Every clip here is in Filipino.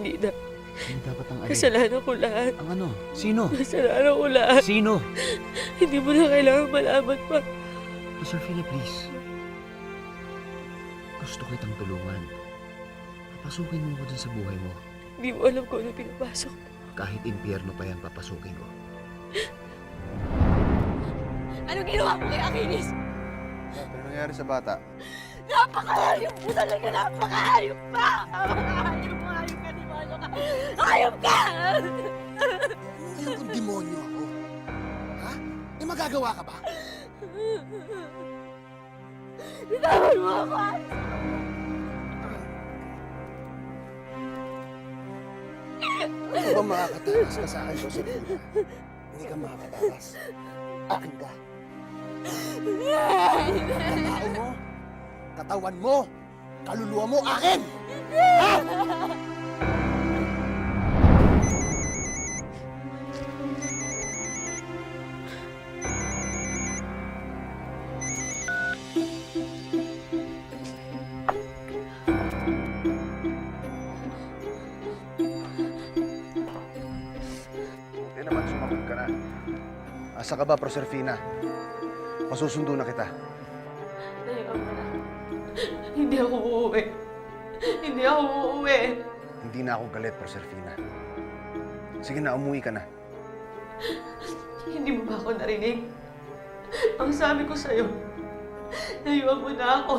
Hindi na. Hindi dapat ang alin. Kasalanan ko lahat. Ang ano? Sino? Kasalanan ko lahat. Sino? Hindi mo na kailangan malaman pa. Josephina, please. Gusto kitang tulungan. Papasukin mo ako dun sa buhay mo. Hindi mo alam kung ano pinapasok mo. Kahit impyerno pa yan, papasukin ko. Anong ginawa mo kay Akilis? Ano nangyari sa bata? Napakahayop mo talaga! Napakahayop pa! Napakahayop mo! Hayop ka, demonyo ka! Hayop ka! Alam kong demonyo ako. Ha? May magagawa ka ba? Bitawan mo ako! Ano ba makakatakas ka sa akin, Josephina? Hindi ka makakatakas. Akin ka. Ang tao mo, katawan mo, kaluluwa mo, akin! Ha? Hindi naman sumagot ka na. Asa ka ba, Proserpina? Pasusundo na kita. Layuan mo na. Hindi ako uuwi. Hindi ako uuwi. Hindi na ako galit, Proserpina. Sige na, umuwi ka na. Hindi mo ba ako narinig? Ang sabi ko sa'yo, layuan mo na ako.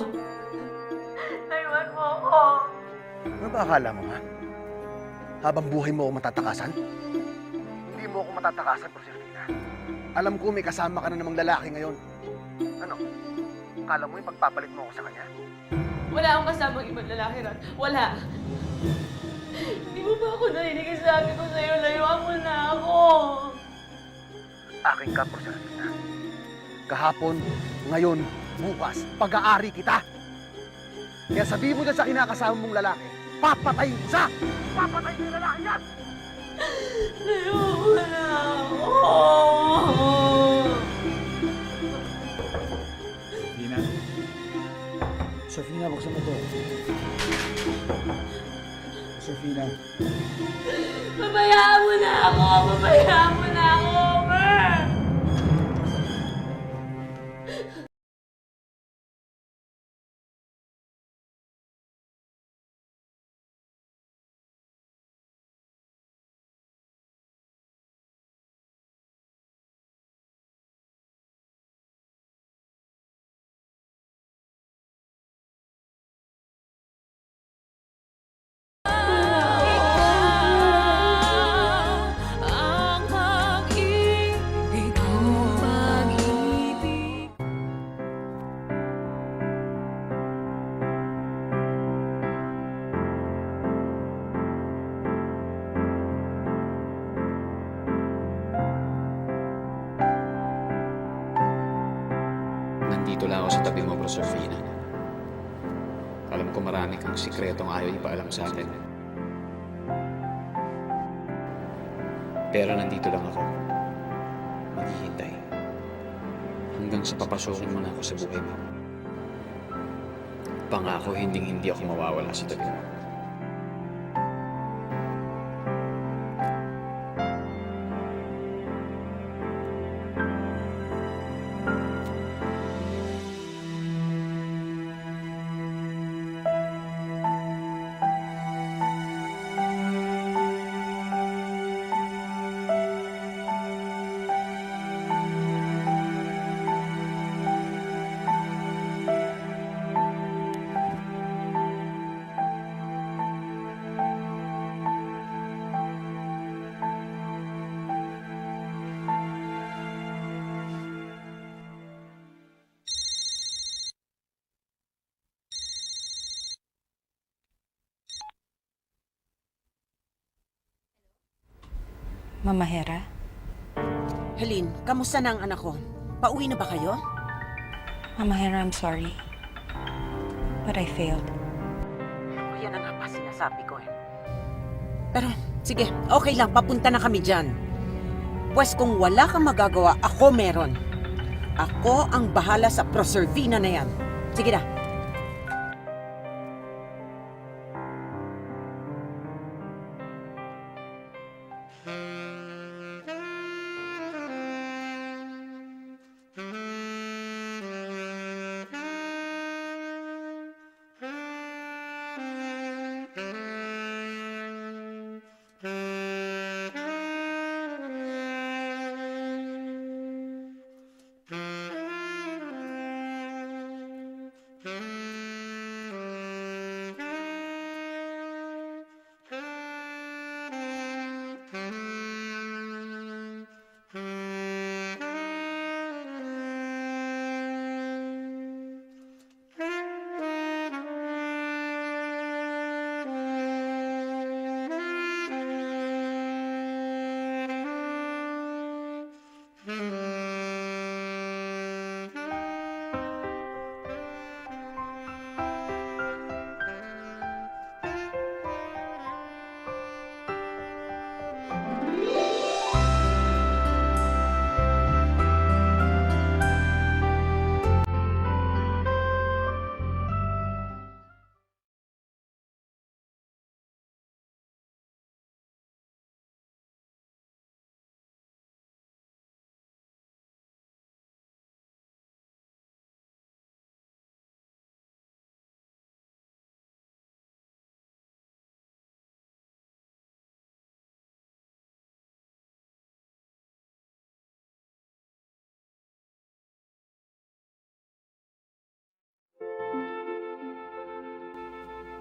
Layuan mo ako. Ano ba akala mo, ha? Habang buhay mo ako matatakasan? Hindi mo ako matatakasan, Proserpina. Alam ko may kasama ka na namang lalaki ngayon. Ano? Akala mo yung pagpapalit mo ako sa kanya? Wala akong kasamang ibang lalaki, Rat. Wala. Hindi mo ba ako narinig? Ang sabi ko sa'yo, layuan mo na ako. Akin ka, Proserpina. Kahapon, ngayon, bukas, pag-aari kita. Kaya sabihin mo dyan sa kinakasama mong lalaki, papatayin ko siya! Papatayin ko yung lalaki yan! Layuan mo na ako. Sofina? Sofina, buksan mo to. Sofina. Pabayaan mo na ako. Pabayaan mo na ako, Mer. Ang pag-ibig ko, pag-ibig. Nandito lang ako sa tabi mo, Proserpina. Alam ko marami kang sikretong ayaw ipaalam sa atin. Pero nandito lang ako. Maghihintay. Hanggang sa papasukin mo na ako sa buhay mo. Pangako, hindi ako mawawala sa tabi mo. Mama Hera? Helene, kamusta na ang anak ko? Pauwi na ba kayo? Mama Hera, I'm sorry. But I failed. Yan ang nga pa sinasabi ko eh. Pero, sige, okay lang, papunta na kami dyan. Pwes kung wala kang magagawa, ako meron. Ako ang bahala sa Proserpina na yan. Sige na.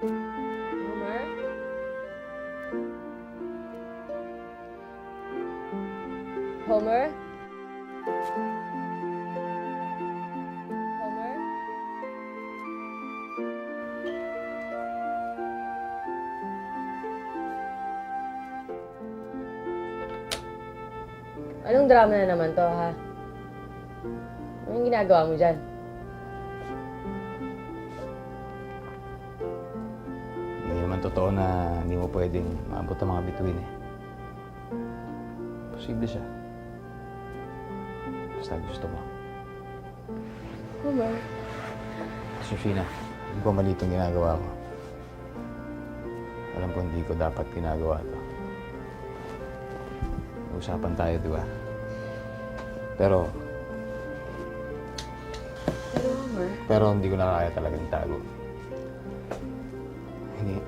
Homer? Homer? Homer? Anong drama na naman to, ha? Anong ginagawa mo dyan? Hindi naman totoo na hindi mo pwedeng maabot ang mga bituin eh. Posible siya. Basta gusto mo. Homer? Sofina, hindi ko mali itong ginagawa ko. Alam ko hindi ko dapat ginagawa to. Usapan tayo, di ba? Pero Homer? Pero hindi ko na kaya talagang itago. Hindi.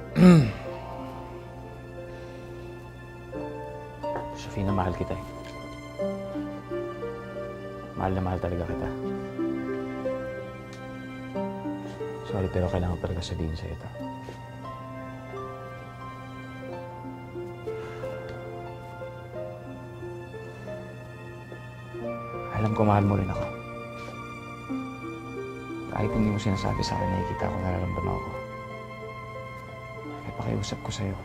Sofina, mahal kita eh. Mahal na mahal talaga kita. Sorry, pero kailangan talaga sabihin sa'yo ito. Alam ko mahal mo rin ako. Kahit hindi mo sinasabi sa akin, nakikita ko, nararamdaman ko. Kaya pakiusap ko sa'yo.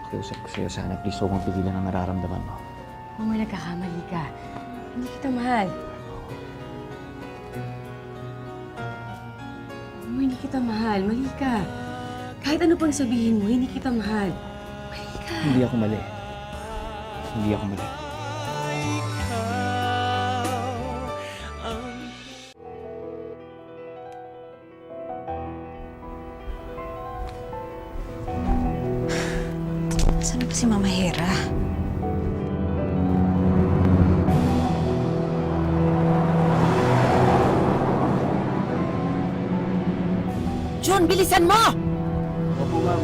Pakiusap ko sa'yo, sana please huwag mong pigilan ang nararamdaman mo. Homer, nagkakamali ka. Hindi kita mahal. Homer, hindi kita mahal. Mali ka. Kahit ano pang sabihin mo, hindi kita mahal. Mali ka. Hindi ako mali. Hindi ako mali. Saan ba si Mama Hera? John, bilisan mo! Opo, ma'am.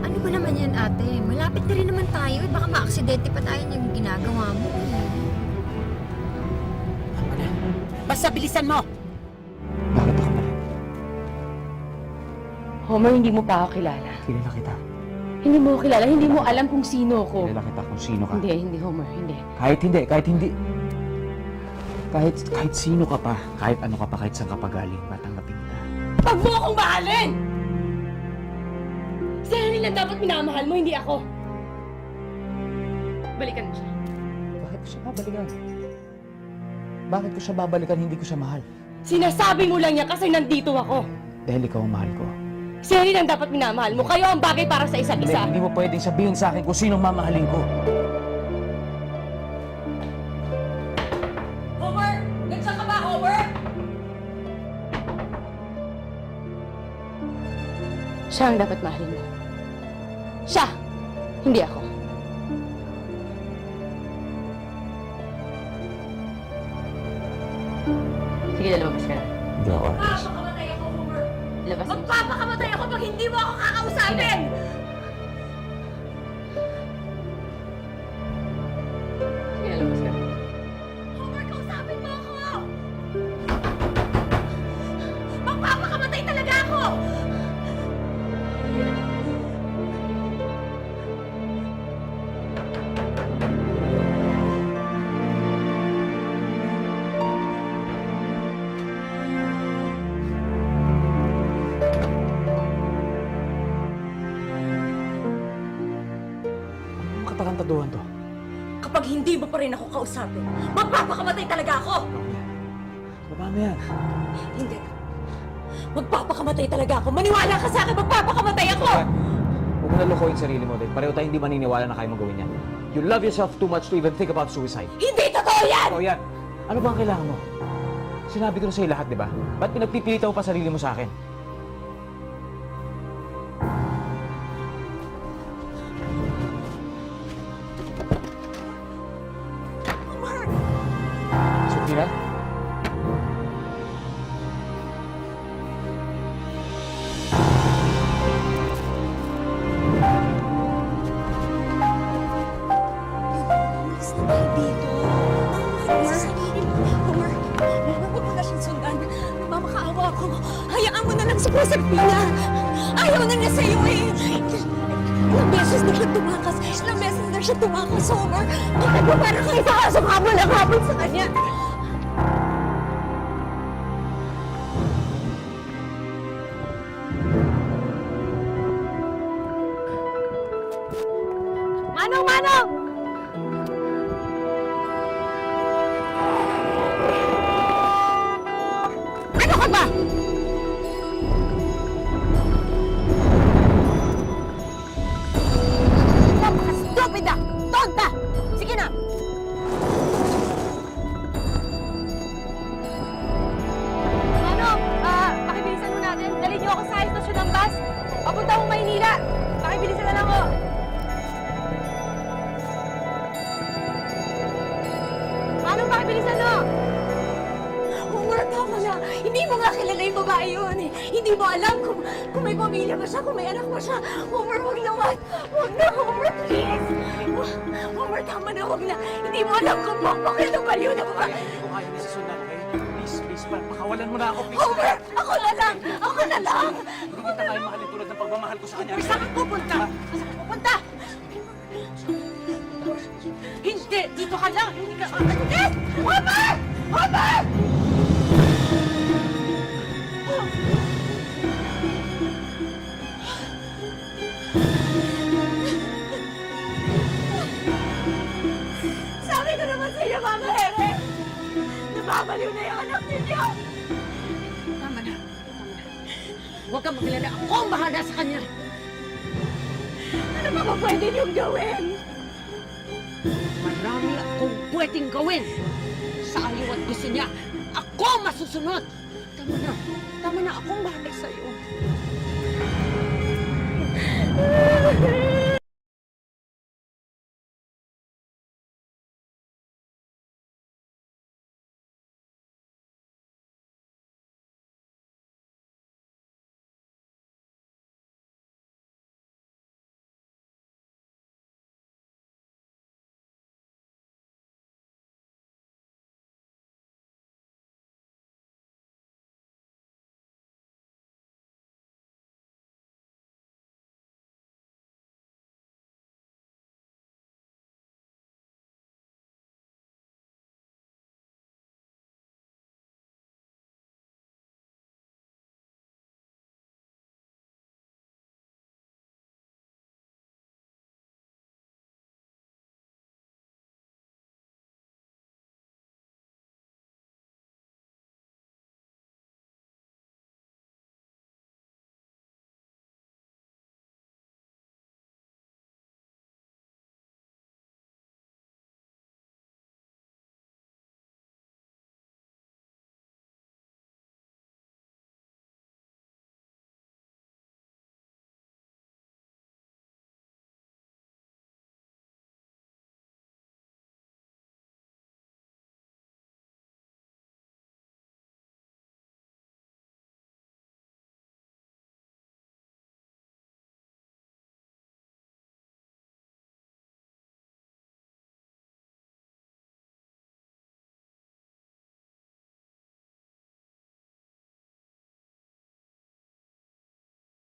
Ano ba naman yan, ate? Malapit na rin naman tayo. Eh. Baka maaksidente pa tayo ng ginagawa mo. Eh. Basta bilisan mo! Bakit ako mali? Homer, hindi mo pa ako kilala. Kilala kita. Hindi mo ako kilala. Hindi mo alam kung sino ako. Kilala kita kung sino ka. Hindi, Homer. Hindi. Kahit hindi. Kahit sino ka pa, kahit ano ka pa, kahit saan ka pa galing, matanggapin kita. Huwag mo akong mahalin! Si Henry lang dapat minamahal mo, hindi ako. Balikan mo siya. Bakit ko siya babalikan? Bakit ko siya babalikan, hindi ko siya mahal? Sinasabi mo lang yan kasi nandito ako. Dahil ikaw ang mahal ko. Si Henry lang dapat minamahal mo. Kayo ang bagay para sa isa't isa. Hindi mo pwedeng sabihin sa akin kung sinong mamahalin ko. Homer! Nandiyan ka ba, Homer? Siya ang dapat mahalin mo. Siya! Hindi ako. Sige, lalabas ka na. Hindi ako alis. Magpapakamatay ako, Homer! Labas mo. Magpapakamatay ako pag hindi mo ako kakausapin! Sige, lalabas ka na. Homer, kausapin mo ako! Magpapakamatay talaga ako! Katakantaduhan to. Kapag hindi mo pa rin ako kausapin, magpapakamatay talaga ako! Baba mo yan. Hindi. Magpapakamatay talaga ako! Maniwala ka sa akin, magpapakamatay ako! Huwag mo na lokohin sarili mo din. Pareho tayo hindi maniniwala na kaya mo gawin yan. You love yourself too much to even think about suicide. Hindi totoo yan! Ikaw yan. Ano ba ang kailangan mo? Sinabi ko na sa'yo lahat, di ba? Ba't pinagpipilitan mo pa sarili mo sa akin? Sofina? Umalis na tayo dito. Homer, sa sarili mo. Homer, huwag mo na siyang sundan. Nagmamakaawa ako. Hayaan mo na lang si Josefina. Ayaw na niya sa'yo eh. Ilang beses na siya tumakas. Ilang beses na siya tumakas, Homer. Bakit mo parang kayo habol ang habol sa kanya? Manong! Manong! Ano ka ba? Napaka-stupid ah! Tonta! Sige na! Manong! Pakibilisan mo natin. Dalhin niyo ako sa istasyon ng bus. Papunta akong Maynila. Pakibilisan na lang ako. Manong, pakibilisan mo! Homer, tama na. Hindi mo nga kilala yung babae yun eh. Hindi mo alam kung may pamilya ba siya, kung may anak ba siya. Homer, wag naman. Wag na, Homer, please. Homer, tama na, wag na. Hindi mo alam kung bakit ang baliw na babae. Hindi ko kaya nisusundan, okay? Please, pakawalan mo na ako, please. Homer, ako na lang. Ako na lang. Hindi kita kaya mahalin tulad ng pagmamahal ko sa kanya. Saan ka pupunta? Saan ka pupunta? Hindi! Dito ka lang! Hindi ka... Hindi! Homer! Homer! Sabi ko naman sa iyo, Mama Here. Nababaliw na yung anak ninyo. Tama na. Huwag kang maglala. Ako ang bahala sa kanya. Ano ba ba pwede niyong gawin? Marami akong pwedeng gawin. Sa ayaw at gusto niya, ako ang masusunod. Tama na. Tama na. Ako ang bahala sa'yo.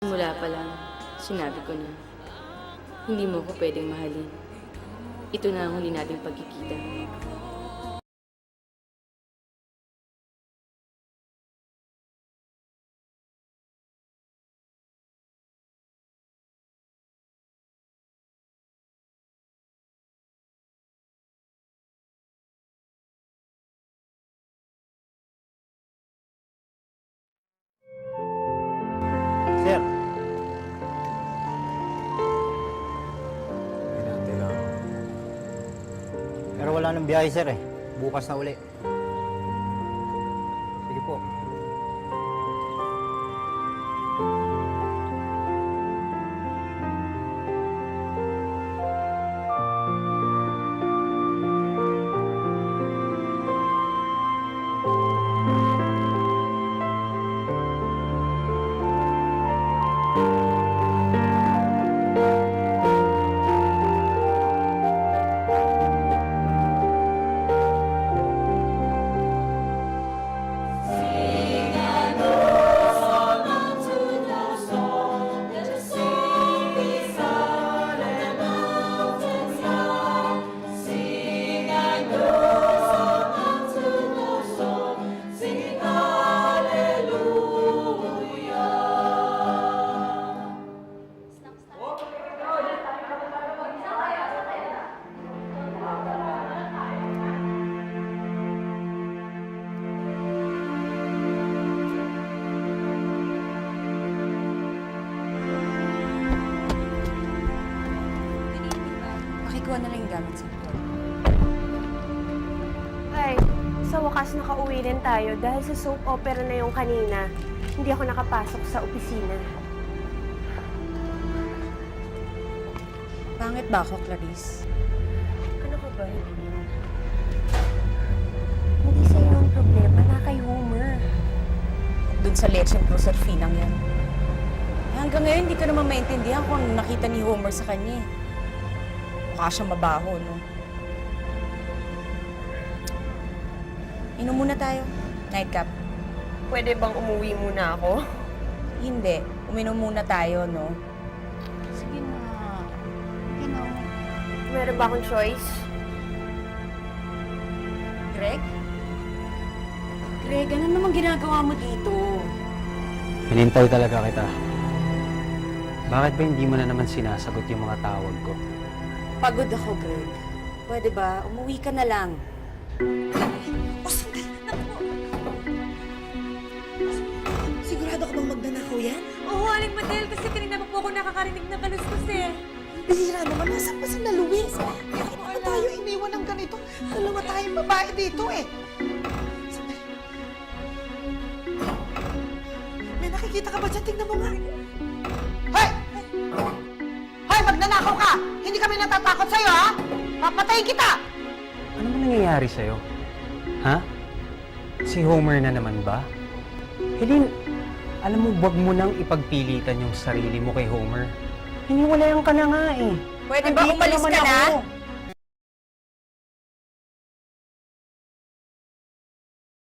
Mula pa lang, sinabi ko na, hindi mo ko pwedeng mahalin. Ito na ang huli nating pagkikita. Sir. Pero wala nang biyahe, sir eh. Bukas na uli. Sige po. ikuha na lang yung gamit sa motor. Ay, sa wakas nakauwi rin tayo dahil sa soap opera na yung kanina. Hindi ako nakapasok sa opisina. Pangit ba ako, Clarice? Ano ka ba? Hindi sa'yo ang problema, na kay Homer. Doon sa lecheng Proserfinang yan. Hanggang ngayon, hindi ko naman maintindihan kung ano nakita ni Homer sa kanya. Mukha siyang mabaho, no? Inom muna tayo. Nightcap. Pwede bang umuwi muna ako? Hindi. Uminom muna tayo, no? Sige na. Sige na. Meron ba akong choice? Greg? Greg, ano naman ginagawa mo dito? Hinintay talaga kita. Bakit ba hindi mo na naman sinasagot yung mga tawag ko? Pagod ako, Greg. Pwede ba? Umuwi ka na lang. Sigurado ka bang magnanakaw yan? Oo, Aling Madel, kasi kanina pa po ako nakakarinig na kaluskos eh. Bihira naman, nasaan pa si na Luis? Bakit pa tayo iniwan ng ganito? Dalawa tayong babae dito eh. Sandali. May nakikita ka ba dyan? Tingnan mo nga. Hoy! Hoy, magnanakaw ka! Hindi kami natatakot sa'yo, ha? Papatayin kita! Ano ba nangyayari sa'yo? Ha? Si Homer na naman ba? Helene, alam mo, wag mo nang ipagpilitan yung sarili mo kay Homer. Hiniwalayan ka na nga eh. Pwede ba Nandito umalis naman ka na? ako.